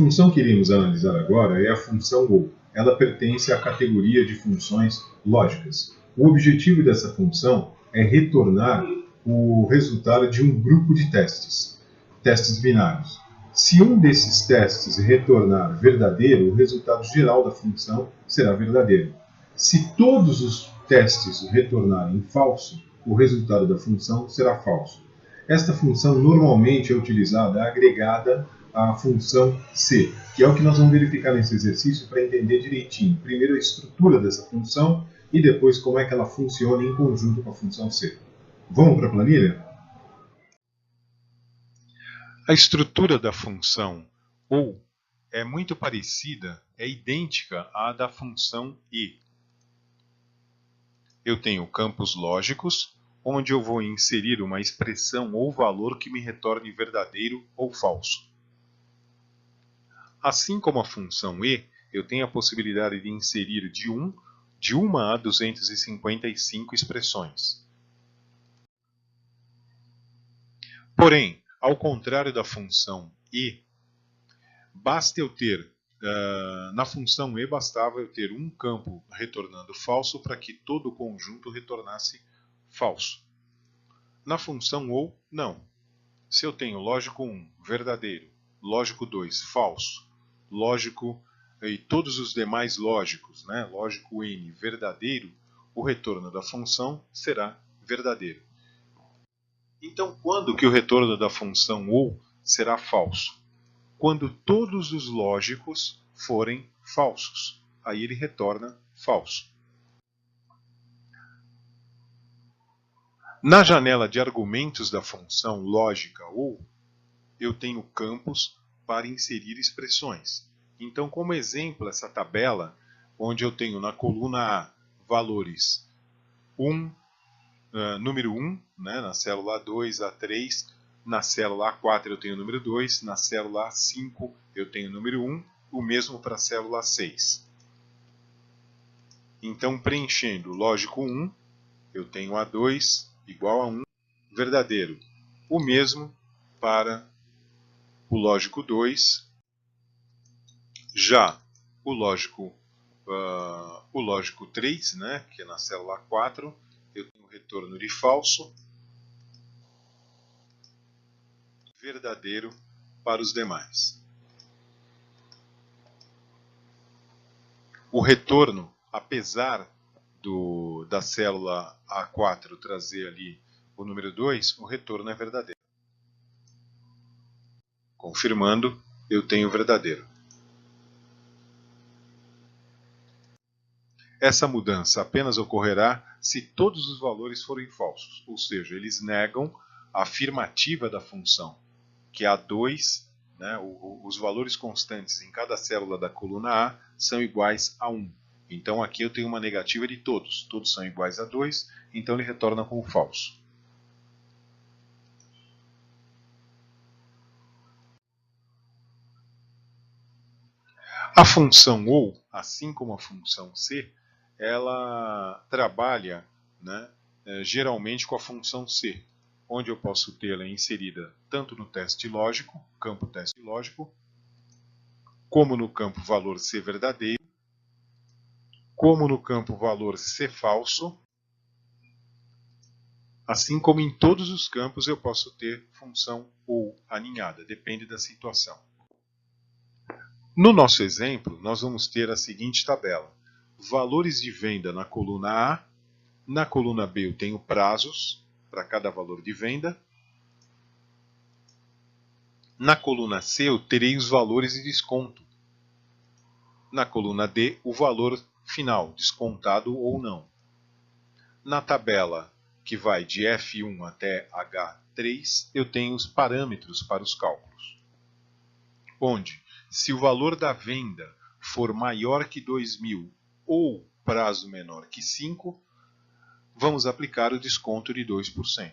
função que iremos analisar agora é a função ou. Ela pertence à categoria de funções lógicas. O objetivo dessa função é retornar o resultado de um grupo de testes binários. Se um desses testes retornar verdadeiro, o resultado geral da função será verdadeiro. Se todos os testes retornarem falso, o resultado da função será falso. Esta função normalmente é utilizada agregada à função C, que é o que nós vamos verificar nesse exercício para entender direitinho. Primeiro a estrutura dessa função e depois como é que ela funciona em conjunto com a função C. Vamos para a planilha? A estrutura da função ou é muito parecida, é idêntica à da função e. Eu tenho campos lógicos, onde eu vou inserir uma expressão ou valor que me retorne verdadeiro ou falso. Assim como a função e, eu tenho a possibilidade de inserir de 1 a 255 expressões. Porém, ao contrário da função e, basta eu ter, na função e bastava eu ter um campo retornando falso para que todo o conjunto retornasse falso. Na função ou, não. Se eu tenho lógico 1, verdadeiro, lógico 2, falso, lógico e todos os demais lógicos, né, lógico n, verdadeiro, o retorno da função será verdadeiro. Então, quando que o retorno da função ou será falso? Quando todos os lógicos forem falsos. Aí ele retorna falso. Na janela de argumentos da função lógica ou, eu tenho campos para inserir expressões. Então, como exemplo, essa tabela, onde eu tenho na coluna A valores número 1, né, na célula A2, A3, na célula A4 eu tenho o número 2, na célula A5 eu tenho o número 1, o mesmo para a célula A6. Então, preenchendo o lógico 1, eu tenho A2 igual a 1, verdadeiro. O mesmo para o lógico 2, já o lógico 3, né, que é na célula 4, eu tenho retorno de falso, verdadeiro para os demais. O retorno, apesar da célula A4 trazer ali o número 2, o retorno é verdadeiro. Confirmando, eu tenho verdadeiro. Essa mudança apenas ocorrerá se todos os valores forem falsos, ou seja, eles negam a afirmativa da função, que é A2, né, os valores constantes em cada célula da coluna A são iguais a 1. Então aqui eu tenho uma negativa de todos são iguais a 2, então ele retorna como falso. A função ou, assim como a função C, ela trabalha, né, geralmente com a função C, onde eu posso tê-la inserida tanto no teste lógico, campo teste lógico, como no campo valor C verdadeiro, como no campo valor C falso, assim como em todos os campos eu posso ter função ou aninhada, depende da situação. No nosso exemplo, nós vamos ter a seguinte tabela. Valores de venda na coluna A, na coluna B eu tenho prazos para cada valor de venda. Na coluna C eu terei os valores de desconto. Na coluna D, o valor final, descontado ou não. Na tabela que vai de F1 até H3, eu tenho os parâmetros para os cálculos. Onde, se o valor da venda for maior que 2.000 ou prazo menor que 5, vamos aplicar o desconto de 2%.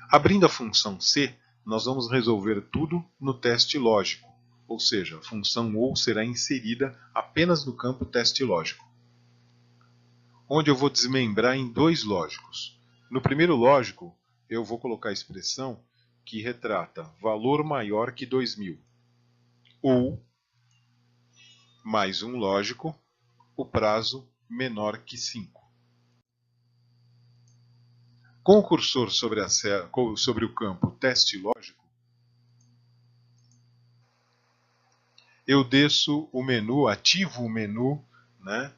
Abrindo a função C, nós vamos resolver tudo no teste lógico, ou seja, a função ou será inserida apenas no campo teste lógico, onde eu vou desmembrar em dois lógicos. No primeiro lógico, eu vou colocar a expressão que retrata valor maior que 2.000. ou mais um lógico, o prazo menor que 5. Com o cursor sobre o campo teste lógico, eu desço o menu, ativo o menu, né,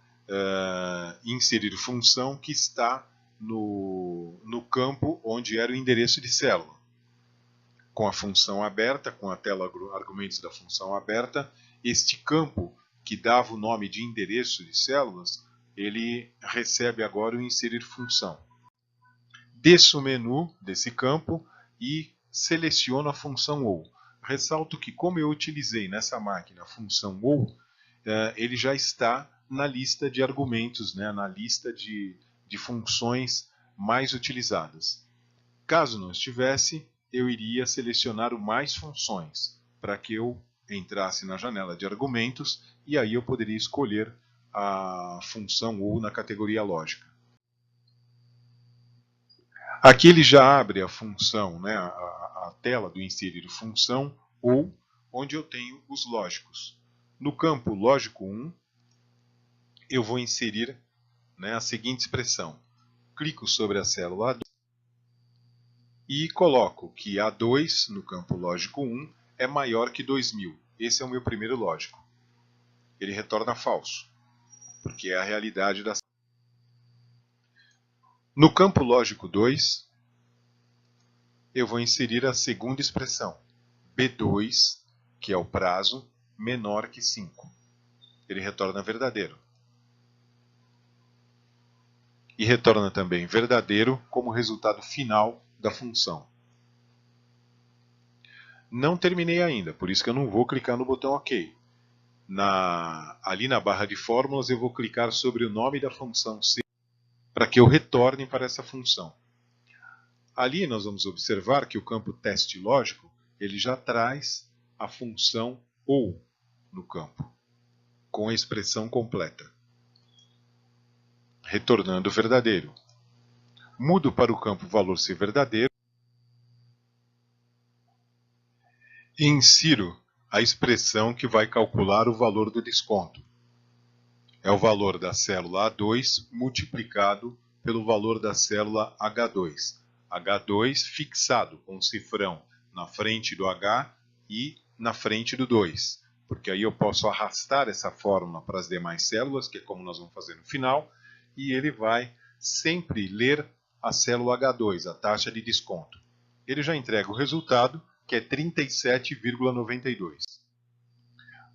inserir função, que está no campo onde era o endereço de célula. Com a função aberta, com a tela argumentos da função aberta, este campo que dava o nome de endereço de células, ele recebe agora o inserir função. Desço o menu desse campo e seleciono a função OU. Ressalto que, como eu utilizei nessa máquina a função OU, ele já está na lista de argumentos, né, na lista de funções mais utilizadas. Caso não estivesse, eu iria selecionar o mais funções, para que eu entrasse na janela de argumentos e aí eu poderia escolher a função OU na categoria lógica. Aqui ele já abre a função, né, a tela do inserir função, ou onde eu tenho os lógicos. No campo lógico 1, eu vou inserir, né, a seguinte expressão. Clico sobre a célula A2 e coloco que A2, no campo lógico 1, é maior que 2000. Esse é o meu primeiro lógico. Ele retorna falso, porque é a realidade da. No campo lógico 2, eu vou inserir a segunda expressão, B2, que é o prazo, menor que 5. Ele retorna verdadeiro. E retorna também verdadeiro como resultado final da função. Não terminei ainda, por isso que eu não vou clicar no botão OK. Ali na barra de fórmulas eu vou clicar sobre o nome da função C para que eu retorne para essa função. Ali nós vamos observar que o campo teste lógico ele já traz a função OU no campo, com a expressão completa, retornando verdadeiro. Mudo para o campo valor ser verdadeiro e insiro a expressão que vai calcular o valor do desconto. É o valor da célula A2 multiplicado pelo valor da célula H2. H2 fixado com cifrão na frente do H e na frente do 2. Porque aí eu posso arrastar essa fórmula para as demais células, que é como nós vamos fazer no final, e ele vai sempre ler a célula H2, a taxa de desconto. Ele já entrega o resultado, que é 37,92.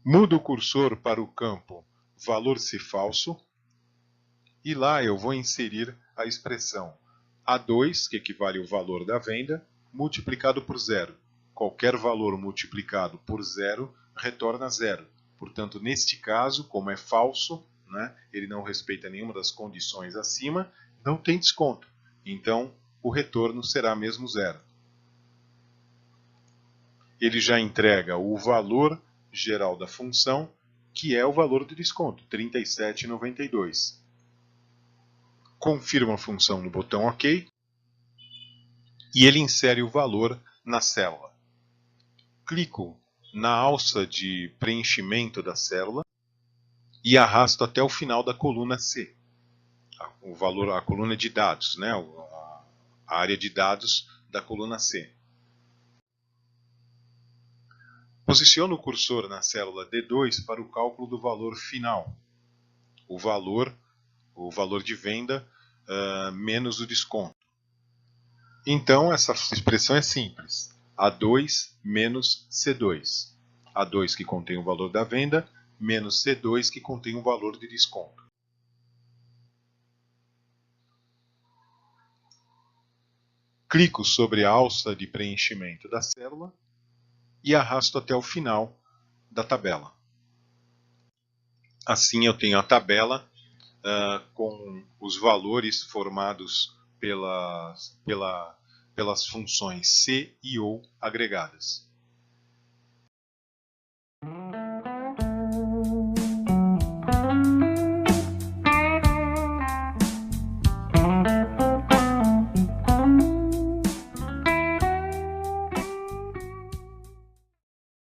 Mudo o cursor para o campo valor se falso, e lá eu vou inserir a expressão A2, que equivale ao valor da venda, multiplicado por 0. Qualquer valor multiplicado por 0 retorna 0. Portanto, neste caso, como é falso, né, ele não respeita nenhuma das condições acima, não tem desconto. Então, o retorno será mesmo 0. Ele já entrega o valor geral da função, que é o valor do desconto, 37,92. Confirmo a função no botão OK e ele insere o valor na célula. Clico na alça de preenchimento da célula e arrasto até o final da coluna C. A coluna de dados, né? A área de dados da coluna C. Posiciono o cursor na célula D2 para o cálculo do valor final. O valor de venda menos o desconto. Então, essa expressão é simples. A2 menos C2. A2 que contém o valor da venda, menos C2 que contém o valor de desconto. Clico sobre a alça de preenchimento da célula e arrasto até o final da tabela. Assim eu tenho a tabela com os valores formados pelas funções C e OU agregadas.